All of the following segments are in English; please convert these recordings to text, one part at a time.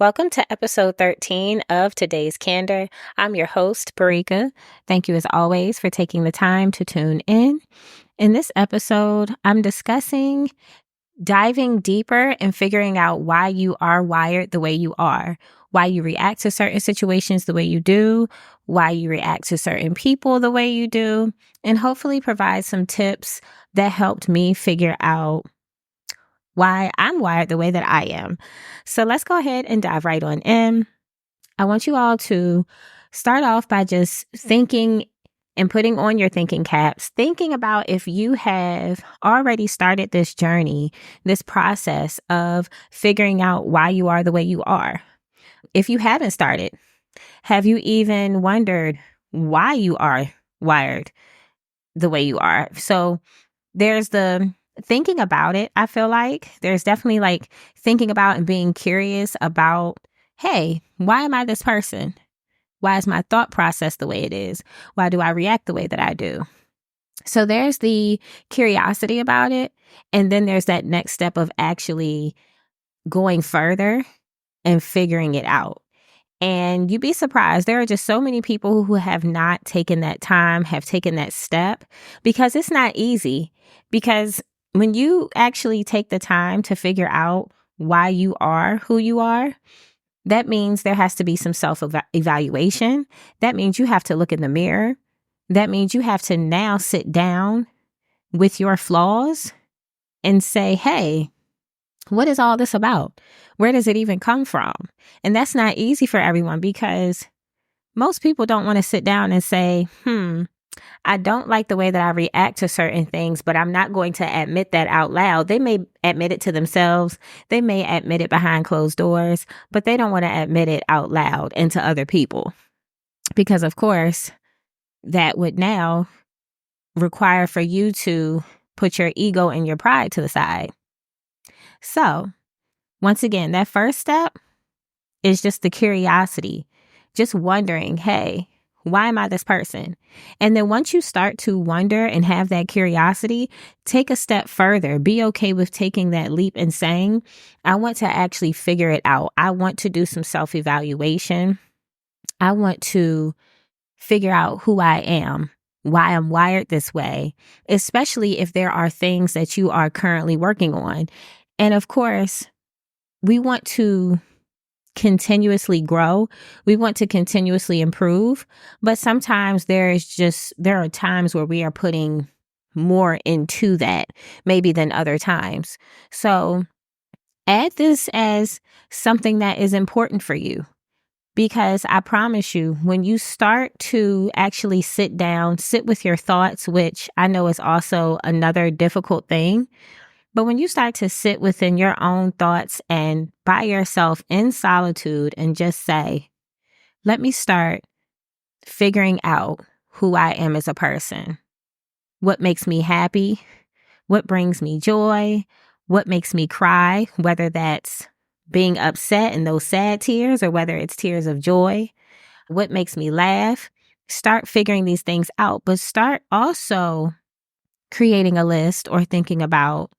Welcome to episode 13 of today's Candor. I'm your host, Barika. Thank you as always for taking the time to tune in. In this episode, I'm discussing diving deeper and figuring out why you are wired the way you are, why you react to certain situations the way you do, why you react to certain people the way you do, and hopefully provide some tips that helped me figure out why I'm wired the way that I am. So let's go ahead and dive right on in. I want you all to start off by just thinking and putting on your thinking caps, thinking about if you have already started this journey, this process of figuring out why you are the way you are. If you haven't started, have you even wondered why you are wired the way you are? So there's the thinking about it. I feel like there's definitely like thinking about and being curious about, hey, why am I this person? Why is my thought process the way it is? Why do I react the way that I do? So there's the curiosity about it. And then there's that next step of actually going further and figuring it out. And you'd be surprised. There are just so many people who have not taken that time, have taken that step, because it's not easy. Because when you actually take the time to figure out why you are who you are, that means there has to be some self-evaluation. That means you have to look in the mirror. That means you have to now sit down with your flaws and say, hey, what is all this about? Where does it even come from? And that's not easy for everyone because most people don't want to sit down and say, I don't like the way that I react to certain things, but I'm not going to admit that out loud. They may admit it to themselves. They may admit it behind closed doors, but they don't want to admit it out loud and to other people. Because of course, that would now require for you to put your ego and your pride to the side. So once again, that first step is just the curiosity, just wondering, hey, why am I this person? And then once you start to wonder and have that curiosity, take a step further. Be okay with taking that leap and saying, I want to actually figure it out. I want to do some self-evaluation. I want to figure out who I am, why I'm wired this way, especially if there are things that you are currently working on. And of course, we want to continuously grow. We want to continuously improve. But sometimes there are times where we are putting more into that, maybe than other times. So add this as something that is important for you. Because I promise you, when you start to actually sit down, sit with your thoughts, which I know is also another difficult thing, but when you start to sit within your own thoughts and by yourself in solitude and just say, let me start figuring out who I am as a person, what makes me happy, what brings me joy, what makes me cry, whether that's being upset and those sad tears or whether it's tears of joy, what makes me laugh. Start figuring these things out, but start also creating a list or thinking about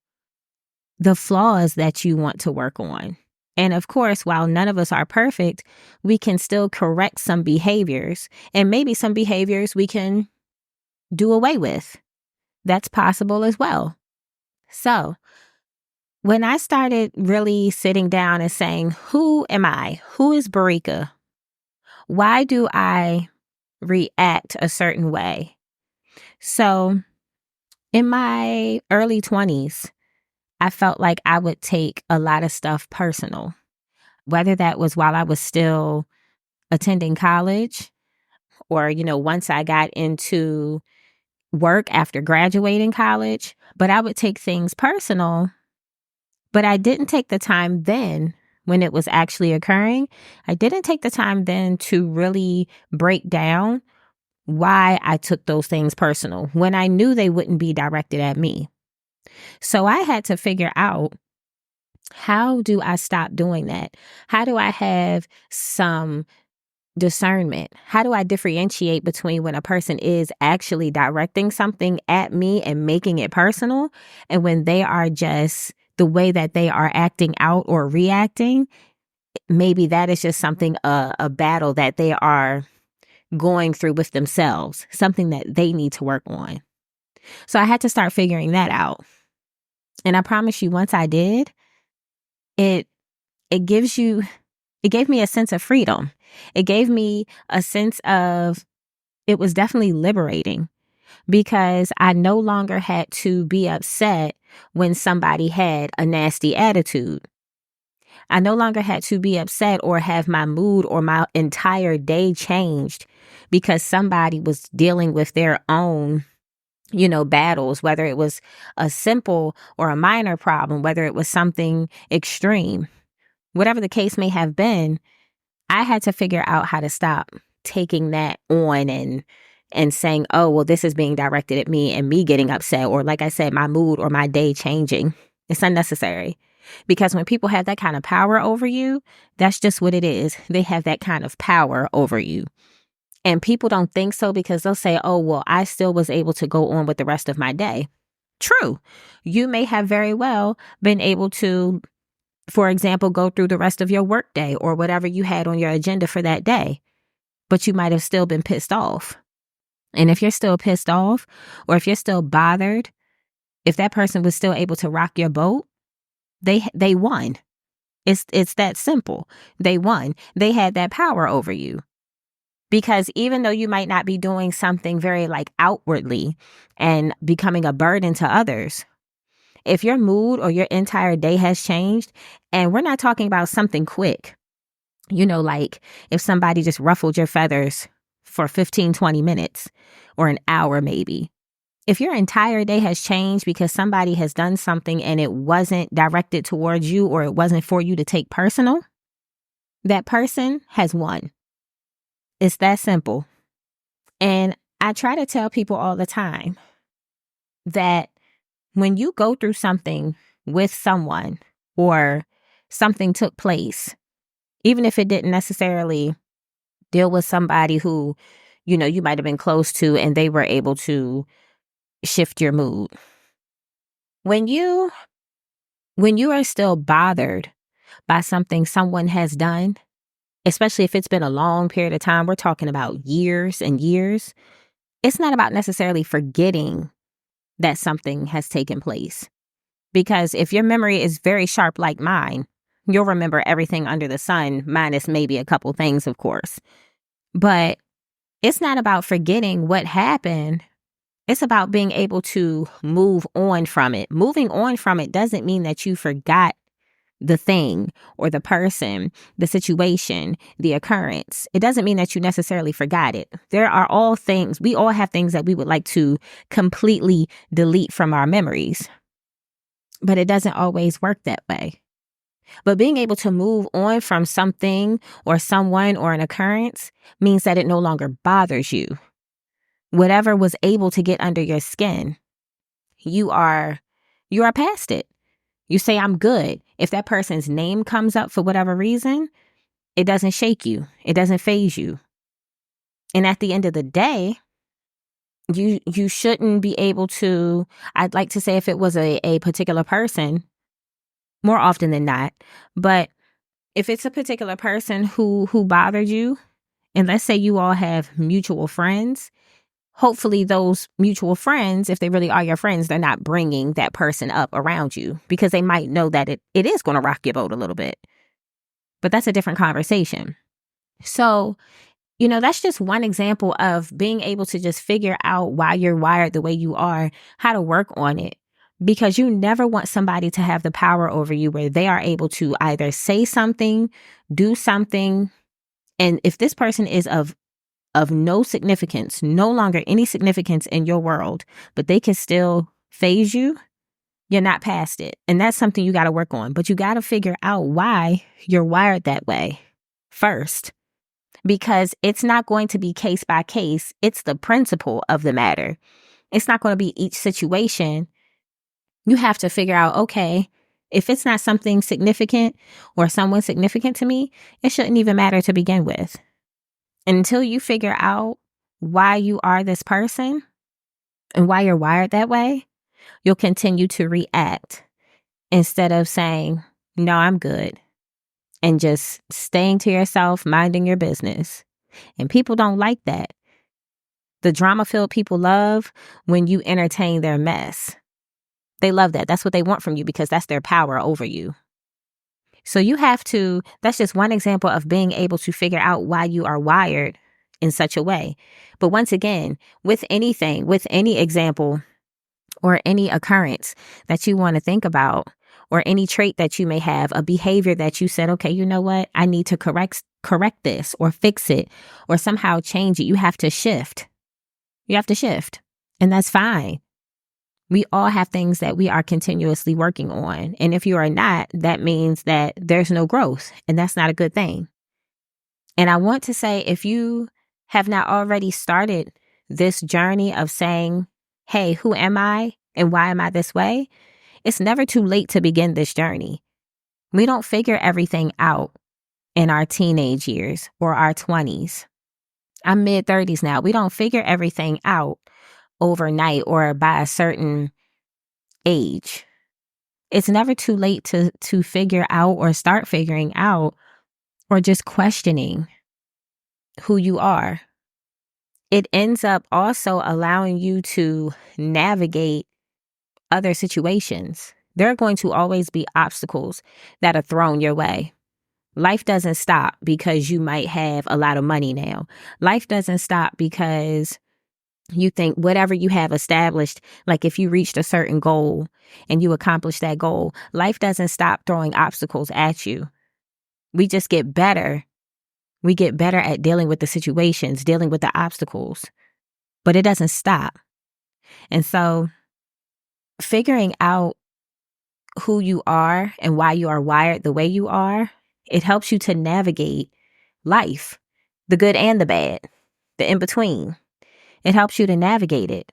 the flaws that you want to work on. And of course, while none of us are perfect, we can still correct some behaviors, and maybe some behaviors we can do away with. That's possible as well. So when I started really sitting down and saying, who am I? Who is Barika? Why do I react a certain way? So in my early 20s, I felt like I would take a lot of stuff personal, whether that was while I was still attending college or, once I got into work after graduating college. But I would take things personal, but I didn't take the time then when it was actually occurring. I didn't take the time then to really break down why I took those things personal when I knew they wouldn't be directed at me. So I had to figure out, how do I stop doing that? How do I have some discernment? How do I differentiate between when a person is actually directing something at me and making it personal and when they are just the way that they are acting out or reacting maybe that is just something, a battle that they are going through with themselves, something that they need to work on. So I had to start figuring that out. And I promise you, once I did, it it gives you it gave me a sense of freedom. It gave me a sense of, it was definitely liberating, because I no longer had to be upset when somebody had a nasty attitude. I no longer had to be upset or have my mood or my entire day changed because somebody was dealing with their own, battles, whether it was a simple or a minor problem, whether it was something extreme, whatever the case may have been. I had to figure out how to stop taking that on and saying, oh, well, this is being directed at me and me getting upset, or like I said, my mood or my day changing. It's unnecessary. Because when people have that kind of power over you, that's just what it is. They have that kind of power over you. And people don't think so, because they'll say, oh, well, I still was able to go on with the rest of my day. True. You may have very well been able to, for example, go through the rest of your workday or whatever you had on your agenda for that day, but you might have still been pissed off. And if you're still pissed off, or if you're still bothered, if that person was still able to rock your boat, they won. It's that simple. They won. They had that power over you. Because even though you might not be doing something very like outwardly and becoming a burden to others, if your mood or your entire day has changed, and we're not talking about something quick, like if somebody just ruffled your feathers for 15, 20 minutes or an hour maybe. If your entire day has changed because somebody has done something and it wasn't directed towards you, or it wasn't for you to take personal, that person has won. It's that simple. And I try to tell people all the time that when you go through something with someone, or something took place, even if it didn't necessarily deal with somebody who, you might have been close to and they were able to shift your mood. When you are still bothered by something someone has done, especially if it's been a long period of time, we're talking about years and years, it's not about necessarily forgetting that something has taken place. Because if your memory is very sharp like mine, you'll remember everything under the sun, minus maybe a couple things, of course. But it's not about forgetting what happened. It's about being able to move on from it. Moving on from it doesn't mean that you forgot the thing or the person, the situation, the occurrence. It doesn't mean that you necessarily forgot it. There are all things, we all have things that we would like to completely delete from our memories, but it doesn't always work that way. But being able to move on from something or someone or an occurrence means that it no longer bothers you. Whatever was able to get under your skin, you are past it. You say, I'm good. If that person's name comes up for whatever reason, it doesn't shake you. It doesn't faze you. And at the end of the day, you shouldn't be able to, I'd like to say if it was a particular person, more often than not, but if it's a particular person who bothered you, and let's say you all have mutual friends, hopefully those mutual friends, if they really are your friends, they're not bringing that person up around you, because they might know that it is going to rock your boat a little bit. But that's a different conversation. So, that's just one example of being able to just figure out why you're wired the way you are, how to work on it. Because you never want somebody to have the power over you where they are able to either say something, do something, and if this person is of no significance, no longer any significance in your world, but they can still phase you, you're not past it. And that's something you got to work on. But you got to figure out why you're wired that way first, because it's not going to be case by case. It's the principle of the matter. It's not going to be each situation. You have to figure out, okay, if it's not something significant or someone significant to me, it shouldn't even matter to begin with. Until you figure out why you are this person and why you're wired that way, you'll continue to react instead of saying, no, I'm good. and just staying to yourself, minding your business. And people don't like that. The drama-filled people love when you entertain their mess. They love that. That's what they want from you because that's their power over you. So you have to, that's just one example of being able to figure out why you are wired in such a way. But once again, with anything, with any example or any occurrence that you want to think about, or any trait that you may have, a behavior that you said, okay, you know what? I need to correct this or fix it or somehow change it. You have to shift. You have to shift. And that's fine. We all have things that we are continuously working on. And if you are not, that means that there's no growth. And that's not a good thing. And I want to say, if you have not already started this journey of saying, hey, who am I and why am I this way? It's never too late to begin this journey. We don't figure everything out in our teenage years or our 20s. I'm mid-30s now. We don't figure everything out overnight or by a certain age. It's never too late to figure out or start figuring out or just questioning who you are. It ends up also allowing you to navigate other situations. There are going to always be obstacles that are thrown your way. Life doesn't stop because you might have a lot of money now. Life doesn't stop because you think whatever you have established, like if you reached a certain goal and you accomplish that goal, life doesn't stop throwing obstacles at you. We just get better. We get better at dealing with the situations, dealing with the obstacles, but it doesn't stop. And so figuring out who you are and why you are wired the way you are, it helps you to navigate life, the good and the bad, the in-between. It helps you to navigate it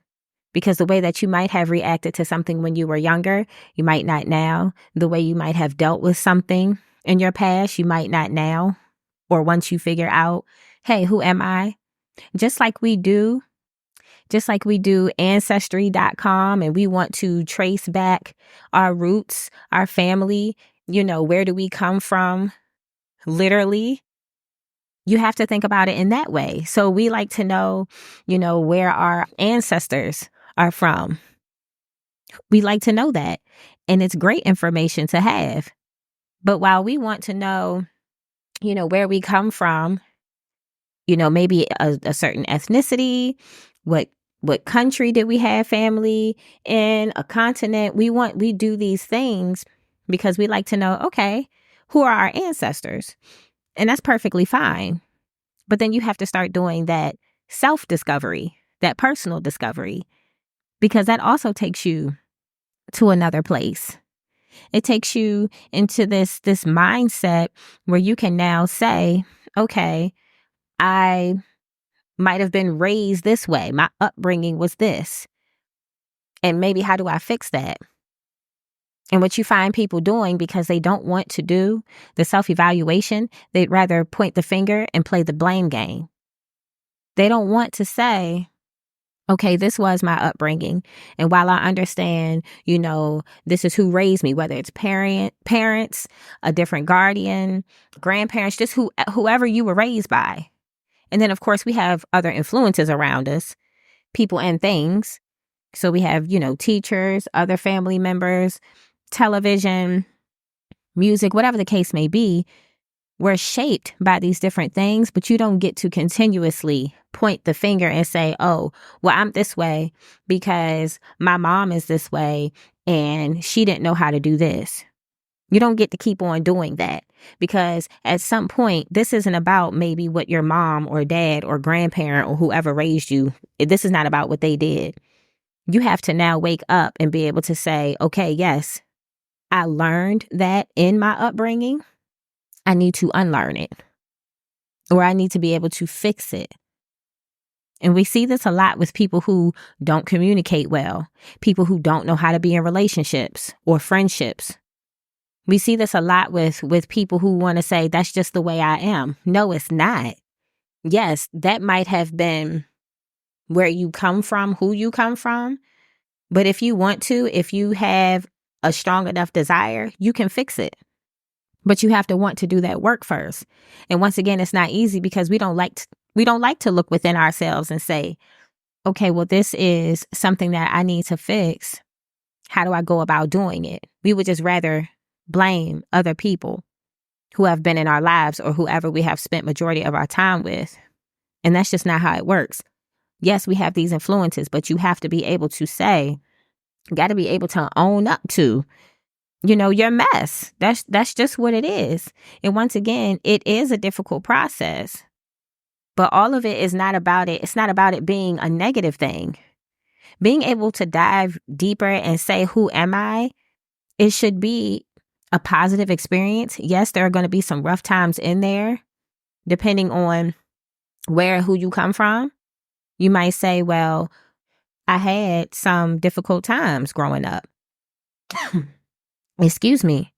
because the way that you might have reacted to something when you were younger, you might not now. The way you might have dealt with something in your past, you might not now. Or once you figure out, hey, who am I? Just like we do ancestry.com, and we want to trace back our roots, our family, where do we come from? Literally, you have to think about it in that way. So we like to know, where our ancestors are from. We like to know that. And it's great information to have. But while we want to know, where we come from, maybe a certain ethnicity, what country did we have family in, a continent, we do these things because we like to know, okay, who are our ancestors? And that's perfectly fine. But then you have to start doing that self-discovery, that personal discovery, because that also takes you to another place. It takes you into this mindset where you can now say, okay, I might have been raised this way. My upbringing was this. And maybe how do I fix that? And what you find people doing because they don't want to do the self-evaluation, they'd rather point the finger and play the blame game. They don't want to say, okay, this was my upbringing. And while I understand, this is who raised me, whether it's parents, a different guardian, grandparents, just whoever you were raised by. And then, of course, we have other influences around us, people and things. So we have, teachers, other family members, television, music, whatever the case may be. We're shaped by these different things, but you don't get to continuously point the finger and say, oh, well, I'm this way because my mom is this way and she didn't know how to do this. You don't get to keep on doing that because at some point, this isn't about maybe what your mom or dad or grandparent or whoever raised you. This is not about what they did. You have to now wake up and be able to say, okay, yes, I learned that in my upbringing. I need to unlearn it, or I need to be able to fix it. And we see this a lot with people who don't communicate well, people who don't know how to be in relationships or friendships. We see this a lot with people who want to say, that's just the way I am. No, it's not. Yes, that might have been where you come from, who you come from. But if you want to, if you have a strong enough desire, you can fix it. But you have to want to do that work first. And once again, it's not easy because we don't like to look within ourselves and say, okay, well, this is something that I need to fix. How do I go about doing it? We would just rather blame other people who have been in our lives or whoever we have spent majority of our time with. And that's just not how it works. Yes, we have these influences, but you have to be able to say, you got to be able to own up to, your mess. That's just what it is. And once again, it is a difficult process, but all of it is not about it. It's not about it being a negative thing. Being able to dive deeper and say, who am I? It should be a positive experience. Yes, there are going to be some rough times in there, depending on where and who you come from. You might say, well, I had some difficult times growing up. Excuse me.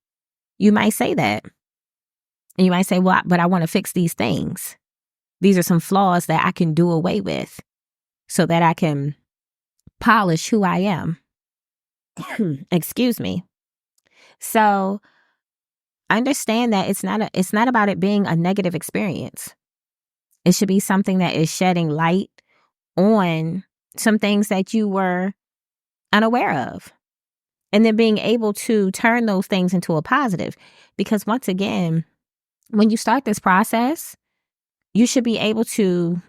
You might say that. And you might say, well, but I want to fix these things. These are some flaws that I can do away with so that I can polish who I am. Excuse me. So understand that it's not about it being a negative experience. It should be something that is shedding light on some things that you were unaware of. And then being able to turn those things into a positive. Because once again, when you start this process, you should be able to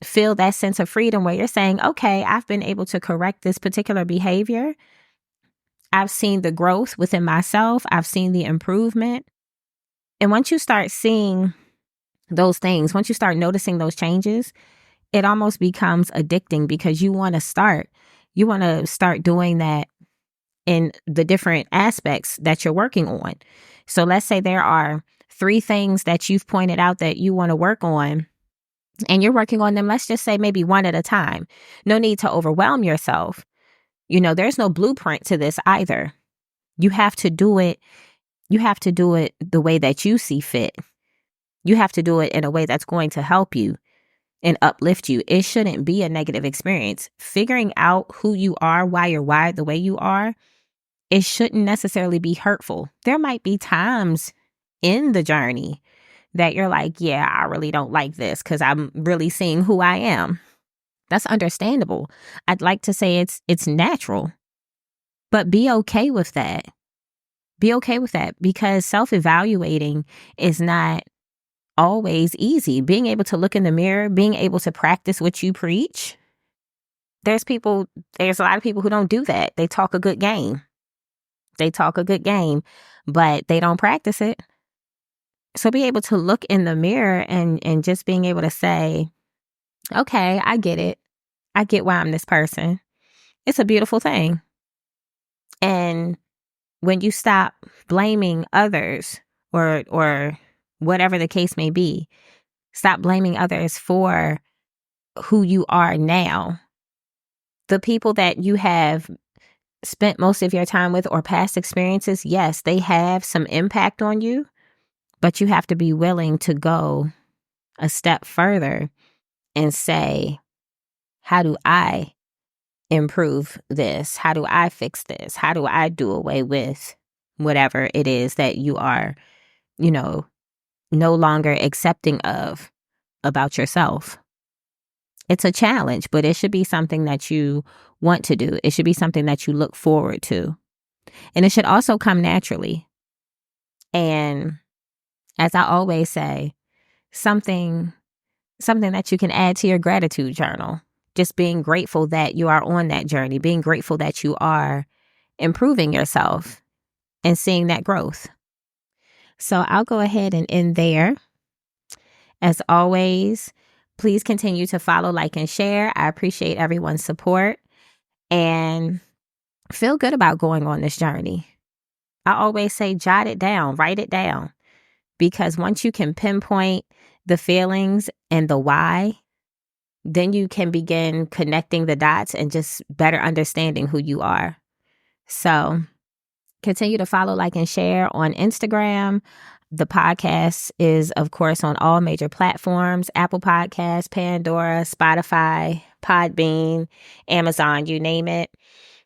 feel that sense of freedom where you're saying, okay, I've been able to correct this particular behavior. I've seen the growth within myself. I've seen the improvement. And once you start seeing those things, once you start noticing those changes, it almost becomes addicting because you want to start doing that in the different aspects that you're working on. So let's say there are 3 things that you've pointed out that you want to work on, and you're working on them, let's just say maybe one at a time. No need to overwhelm yourself. There's no blueprint to this either. You have to do it. You have to do it the way that you see fit. You have to do it in a way that's going to help you and uplift you. It shouldn't be a negative experience. Figuring out who you are, why you're wired the way you are, it shouldn't necessarily be hurtful. There might be times in the journey that you're like, yeah, I really don't like this because I'm really seeing who I am. That's understandable. I'd like to say it's natural, but be okay with that. Be okay with that because self-evaluating is not always easy. Being able to look in the mirror, being able to practice what you preach. There's a lot of people who don't do that. They talk a good game. But they don't practice it. So be able to look in the mirror and just being able to say, okay, I get it. I get why I'm this person. It's a beautiful thing. And when you stop blaming others or whatever the case may be, stop blaming others for who you are now. The people that you have spent most of your time with or past experiences, yes, they have some impact on you, but you have to be willing to go a step further and say, how do I improve this? How do I fix this? How do I do away with whatever it is that you are, no longer accepting of about yourself? It's a challenge, but it should be something that you want to do. It should be something that you look forward to. And it should also come naturally. And as I always say, something that you can add to your gratitude journal. Just being grateful that you are on that journey, being grateful that you are improving yourself and seeing that growth. So I'll go ahead and end there. As always, please continue to follow, like, and share. I appreciate everyone's support and feel good about going on this journey. I always say, jot it down, write it down, because once you can pinpoint the feelings and the why, then you can begin connecting the dots and just better understanding who you are. So continue to follow, like, and share on Instagram. The podcast is, of course, on all major platforms: Apple Podcasts, Pandora, Spotify, Podbean, Amazon, you name it.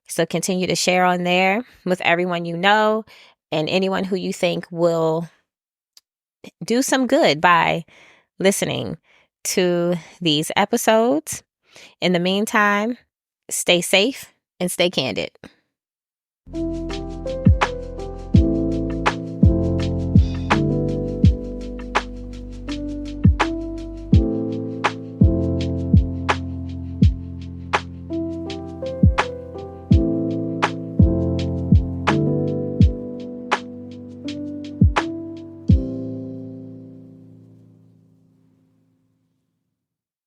So continue to share on there with everyone you know and anyone who you think will do some good by listening to these episodes. In the meantime, stay safe and stay candid.